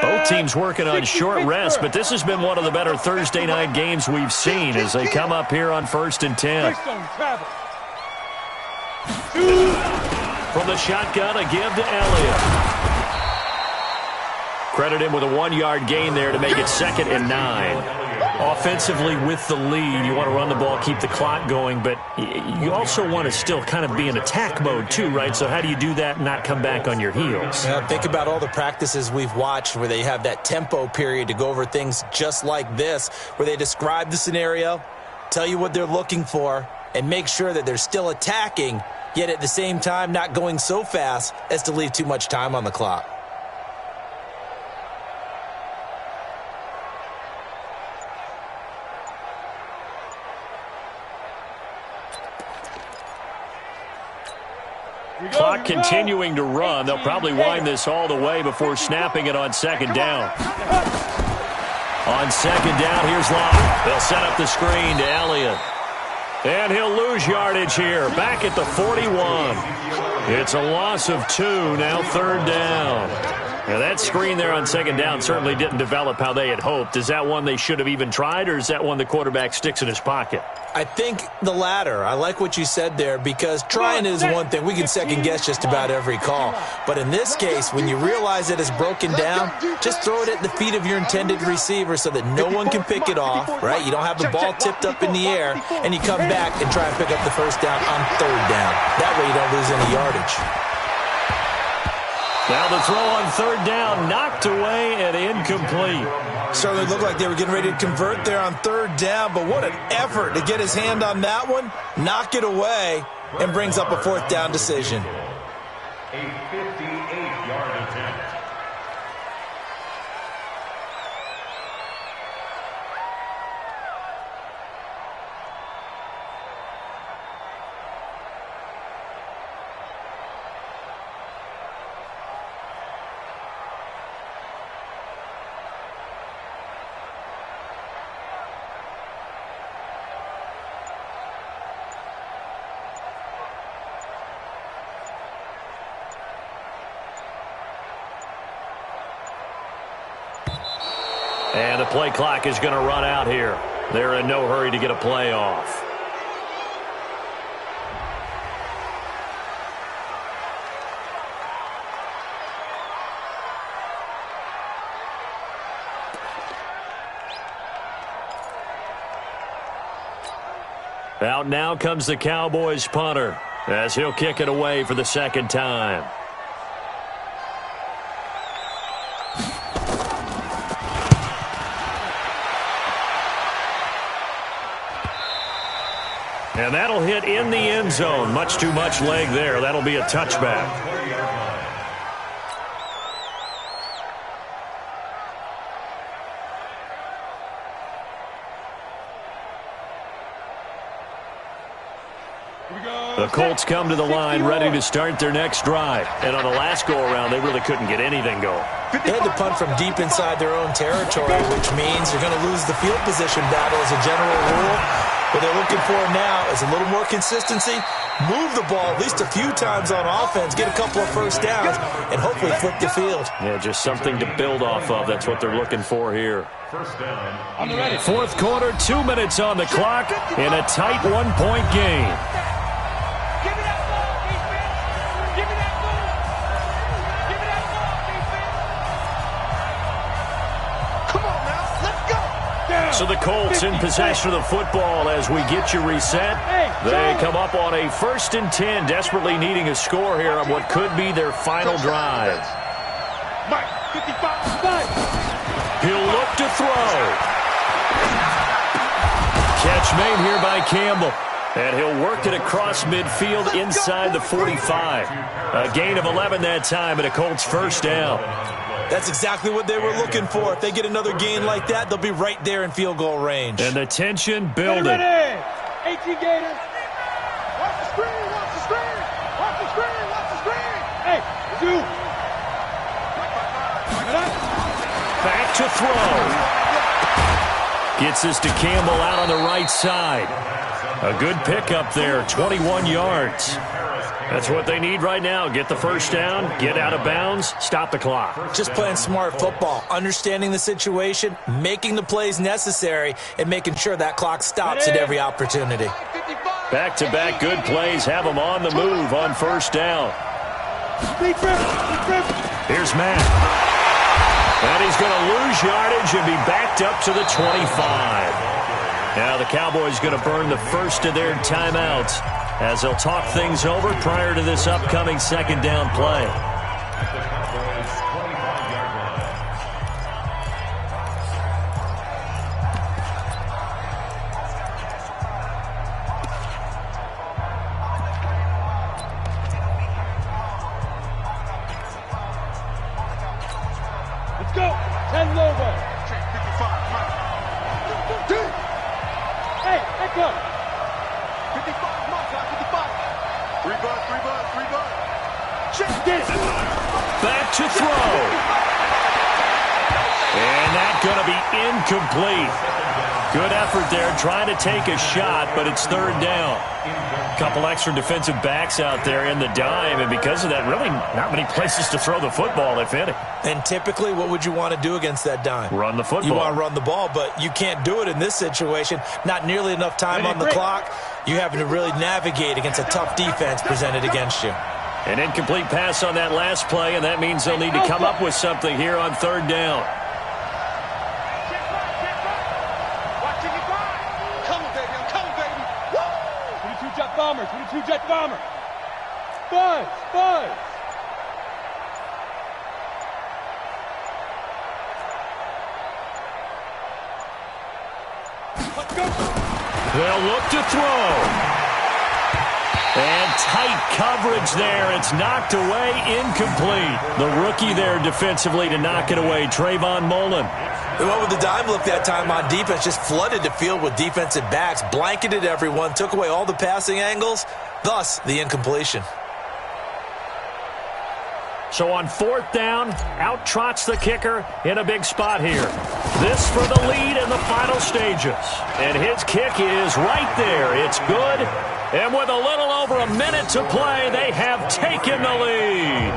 Both teams working on short rest, but this has been one of the better Thursday night games we've seen as they come up here on 1st and 10. From the shotgun, a give to Elliott. Credit him with a 1-yard gain there to make it 2nd and 9. Offensively with the lead, you want to run the ball, keep the clock going, but you also want to still kind of be in attack mode too, right? So how do you do that and not come back on your heels? Yeah, think about all the practices we've watched where they have that tempo period to go over things just like this, where they describe the scenario, tell you what they're looking for, and make sure that they're still attacking, yet at the same time not going so fast as to leave too much time on the clock. Clock continuing to run. They'll probably wind this all the way before snapping it on second down. On second down, here's Locke. They'll set up the screen to Elliott. And he'll lose yardage here. Back at the 41. It's a loss of 2, now third down. Now that screen there on second down certainly didn't develop how they had hoped. Is that one they should have even tried, or is that one the quarterback sticks in his pocket? I think the latter. I like what you said there, because trying is one thing. We can second-guess just about every call. But in this case, when you realize that it's broken down, just throw it at the feet of your intended receiver so that no one can pick it off, right? You don't have the ball tipped up in the air, and you come back and try and pick up the first down on third down. That way you don't lose any yardage. Now the throw on third down, knocked away and incomplete. Certainly looked like they were getting ready to convert there on third down, but what an effort to get his hand on that one, knock it away, and brings up a fourth down decision. A 58-yard attempt. And the play clock is going to run out here. They're in no hurry to get a play off. Out now comes the Cowboys punter as he'll kick it away for the second time. And that'll hit in the end zone. Much too much leg there. That'll be a touchback. The Colts come to the line ready to start their next drive. And on the last go-around, they really couldn't get anything going. They had to punt from deep inside their own territory, which means you're going to lose the field position battle as a general rule. What they're looking for now is a little more consistency, move the ball at least a few times on offense, get a couple of first downs, and hopefully flip the field. Yeah, just something to build off of. That's what they're looking for here. First down. On the ready. Fourth quarter, 2 minutes on the clock in a tight one-point game. Give me that ball, defense. Give me that ball. Give me that ball, defense. Come on now, let's go. So the Colts in possession of the football as we get you reset. They come up on a 1st and 10, desperately needing a score here on what could be their final drive. Mike, 55. He'll look to throw. Catch made here by Campbell. And he'll work it across midfield inside the 45. A gain of 11 that time and a Colts first down. That's exactly what they were looking for. If they get another gain like that, they'll be right there in field goal range. And the tension building. Ready. 18 Gators. Watch the screen, watch the screen. Watch the screen, watch the screen. Hey, two. Back to throw. Gets this to Campbell out on the right side. A good pickup there, 21 yards. That's what they need right now. Get the first down, get out of bounds, stop the clock. Just playing smart football, understanding the situation, making the plays necessary, and making sure that clock stops at every opportunity. Back-to-back good plays have them on the move on first down. Here's Matt. And he's going to lose yardage and be backed up to the 25. Now the Cowboys going to burn the first of their timeouts as they'll talk things over prior to this upcoming second down play. Let's go. 10 logo. Check 55, Mike. Hey, echo. 55, Mike, 55. Three bud. Check Get it. Back to throw. And that's going to be incomplete. Good effort there trying to take a shot, but it's third down. A couple extra defensive backs out there in the dime, and because of that, really not many places to throw the football, if any. And typically, what would you want to do against that dime? Run the football. You want to run the ball, but you can't do it in this situation. Not nearly enough time on the clock. You having to really navigate against a tough defense presented against you. An incomplete pass on that last play, and that means they'll need to come up with something here on third down. Bomber, 22 jet bomber. Buzz. Let's go. They'll look to throw. And tight coverage there. It's knocked away, incomplete. The rookie there defensively to knock it away, Trayvon Mullen. The one with the dime look that time on defense just flooded the field with defensive backs, blanketed everyone, took away all the passing angles, thus the incompletion. So on fourth down, out trots the kicker in a big spot here. This for the lead in the final stages. And his kick is right there. It's good. And with a little over a minute to play, they have taken the lead.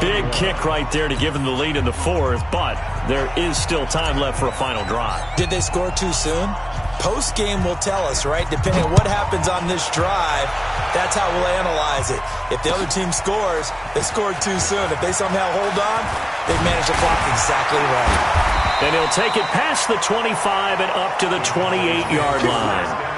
Big kick right there to give them the lead in the fourth, but there is still time left for a final drive. Did they score too soon? Post-game will tell us, right? Depending on what happens on this drive, that's how we'll analyze it. If the other team scores, they scored too soon. If they somehow hold on, they've managed the clock exactly right. And he'll take it past the 25 and up to the 28-yard line.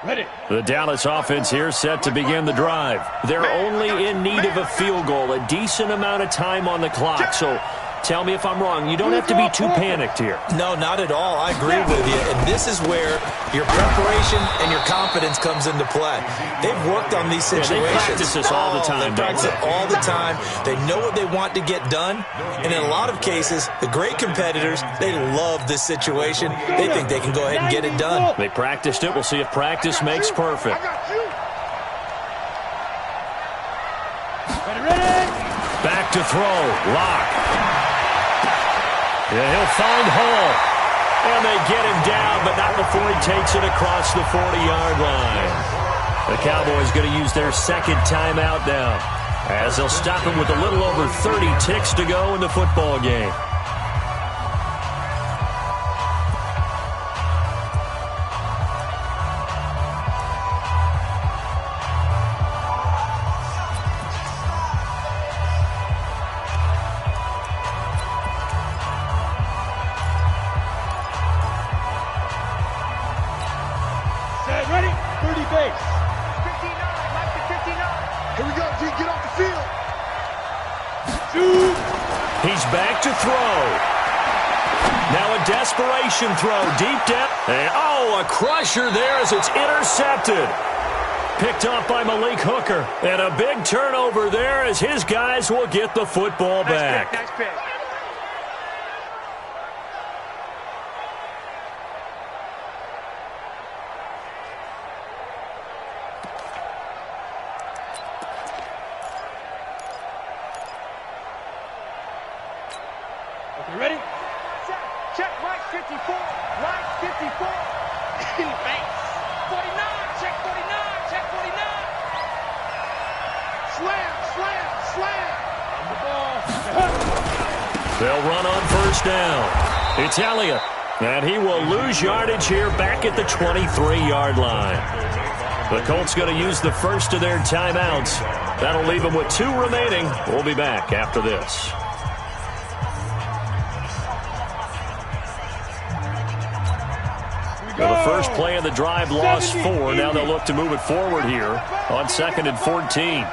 Ready. The Dallas offense here set to begin the drive. They're only in need of a field goal, a decent amount of time on the clock. So tell me if I'm wrong. You don't have to be too panicked here. No, not at all. I agree with you. And this is where your preparation and your confidence comes into play. They've worked on these situations. They practice this all the time. They practice it all the time. They know what they want to get done. And in a lot of cases, the great competitors, they love this situation. They think they can go ahead and get it done. They practiced it. We'll see if practice makes perfect. Ready. Back to throw. Lock. Yeah, he'll find Hall. And they get him down, but not before he takes it across the 40-yard line. The Cowboys going to use their second timeout now, as they'll stop him with a little over 30 ticks to go in the football game. Ready. 30 base. 59, Mike to 59. Here we go, G, get off the field. Shoot. He's back to throw. Now a desperation throw, deep down. And, a crusher there as it's intercepted. Picked off by Malik Hooker. And a big turnover there as his guys will get the football back. Nice pick. Okay, ready? Check Mike 54. Mike 54. In the face. 49. Check 49. Check 49. Slam, slam, slam. On the ball. They'll run on first down. It's Elliott, and he will lose yardage here back at the 23-yard line. The Colts going to use the first of their timeouts. That'll leave them with 2 remaining. We'll be back after this. Well, the first play of the drive lost 4. Now they'll look to move it forward here on 2nd and 14.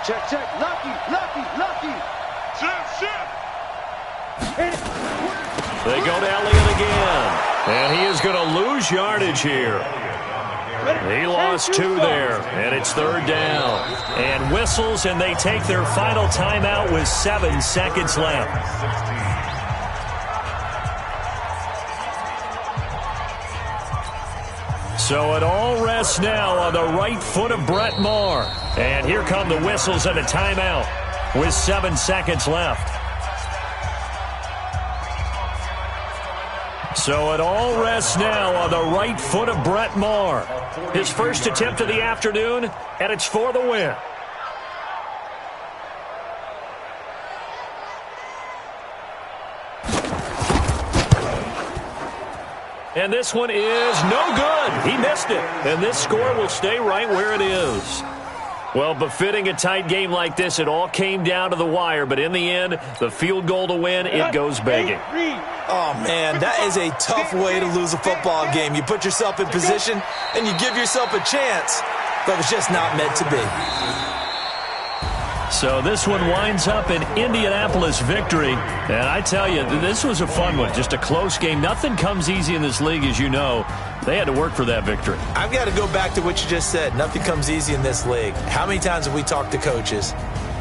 Check, check. Lucky, lucky, lucky. Shift, shift. They go to Elliott again. And he is going to lose yardage here. He lost 2 there, and it's 3rd down. And whistles, and they take their final timeout with 7 seconds left. So it all rests now on the right foot of Brett Maher. And here come the whistles and a timeout with 7 seconds left. So it all rests now on the right foot of Brett Maher. His first attempt of the afternoon, and it's for the win. And this one is no good. He missed it. And this score will stay right where it is. Well, befitting a tight game like this, it all came down to the wire. But in the end, the field goal to win, it goes begging. Oh, man, that is a tough way to lose a football game. You put yourself in position, and you give yourself a chance. But it's just not meant to be. So this one winds up an Indianapolis victory. And I tell you, this was a fun one. Just a close game. Nothing comes easy in this league, as you know. They had to work for that victory. I've got to go back to what you just said. Nothing comes easy in this league. How many times have we talked to coaches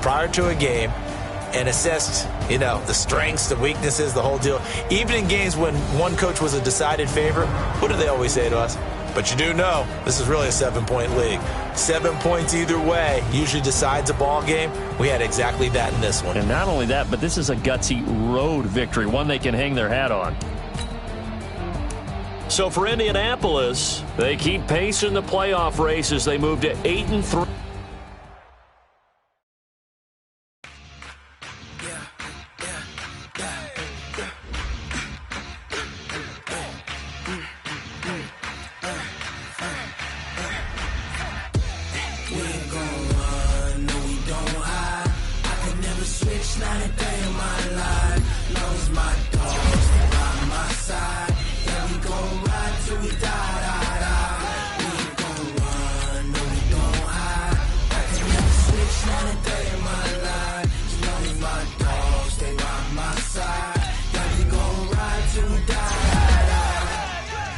prior to a game and assessed, the strengths, the weaknesses, the whole deal? Even in games when one coach was a decided favorite, what do they always say to us? But you do know this is really a 7-point league. 7 points either way usually decides a ball game. We had exactly that in this one. And not only that, but this is a gutsy road victory, one they can hang their hat on. So for Indianapolis, they keep pace in the playoff race as they move to 8-3.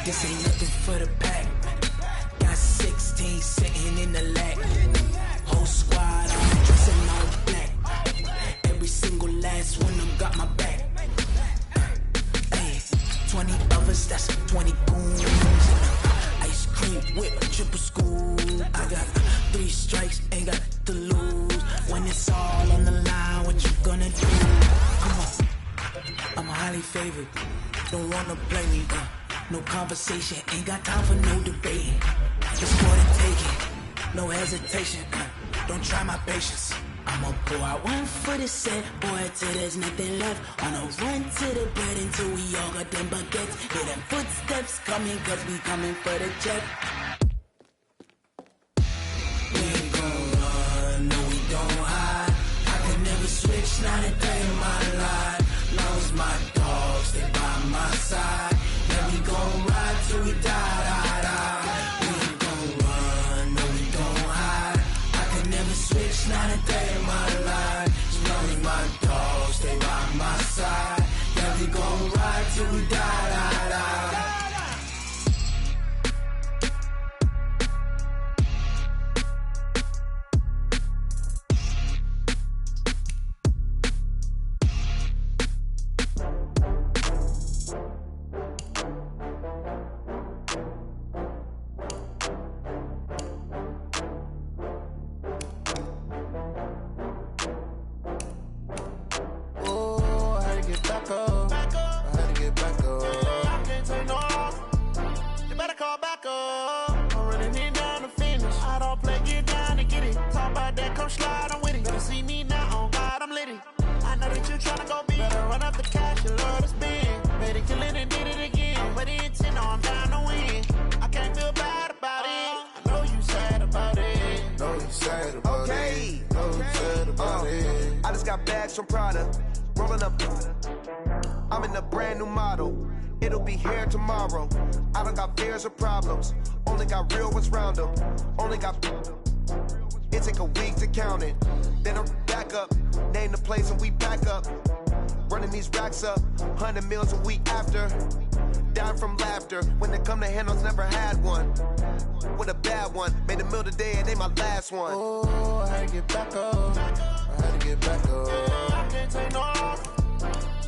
This ain't nothing for the pack. Got 16 sitting in the lag. Whole squad, I'm dressing all black. Every single last one of them got my back. Hey, 20 of us, that's 20 goons. Ice cream with a triple scoop. I got 3 strikes, ain't got to lose. When it's all on the line, what you gonna do? Come on, I'm highly favored. Don't wanna play me, no conversation, ain't got time for no debating. It's for the taking, no hesitation. Don't try my patience. I'ma pour out one for the set, boy, till there's nothing left. On a run to the bread until we all got them baguettes. Hear them footsteps coming, cause we coming for the check. We ain't gon' run, no we don't hide. I can never switch, not a day in my life. Long as my dogs stay by my side. We gon' ride till we die. We ain't gon' run, no we don't hide. I can never switch, not a day in my life. As long as my dogs stay by my side. Yeah, we gon' ride till we die. tryna go be. Better run up the cash, you love to spend. Made it killing and did it again. But the intent, no, I'm down to win. I can't feel bad about it. I know you sad about it. Know you sad about it. Know you sad about it. I just got bags from Prada. Rolling up. I'm in a brand new model. It'll be here tomorrow. I don't got fears or problems. Only got real ones round them. Only got. It take a week to count it. Then I'm back up. Name the place and we back up. Running these racks up. 100 meals a week after. Down from laughter. When they come to handles, never had one. With a bad one. Made a meal today and they my last one. Oh, I had to get back up. I had to get back up. I can't take no loss.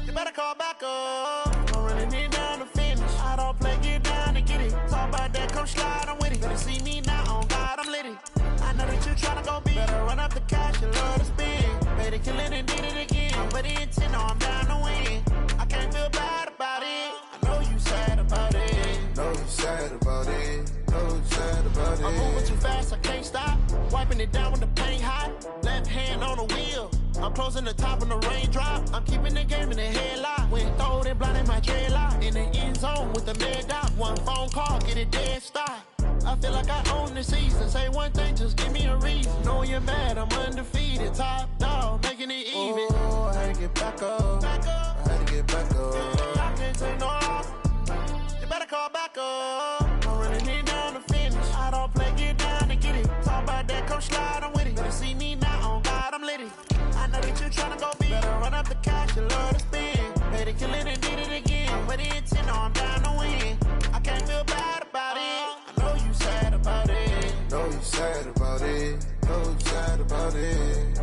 You better call back up. I'm running it down to finish. I don't play, get down to get it. Talk about that, come slide, I'm with it. Better see me now, on God, I'm lit it. I know that you tryna go big. Better run up the cash, you love to spend. Made it killing and did it again. But the intent, no, I'm down to win. I can't feel bad about it. I know you sad about it. Know you sad about it. Know you sad about it. I'm moving too fast, I can't stop. Wiping it down when the paint hot. Left hand on the wheel. I'm closing the top when the raindrop. I'm keeping the game in the headlock. When throwed and blinded my dreadlock. In the end zone with the mad dot. One phone call, get it dead stop. I feel like I own the season. Say one thing, just give me a reason. Know you're mad, I'm undefeated. Top dog, making it even. Oh, I had to get back up. Back up. I had to get back up. I can't take no loss. You better call back up. I'm running it down to finish. I don't play, get down to get it. Talk about that, come slide, I'm with it. Better see me now, on God, I'm lit it. I know that you tryna go big. Better run up the cash, you love to spend. Made it killing and did it again. But the intent, no, I'm down to win. I can't feel bad about it. I know you sad about it. Know you sad about it. Know you sad about it.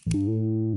Mm-hmm.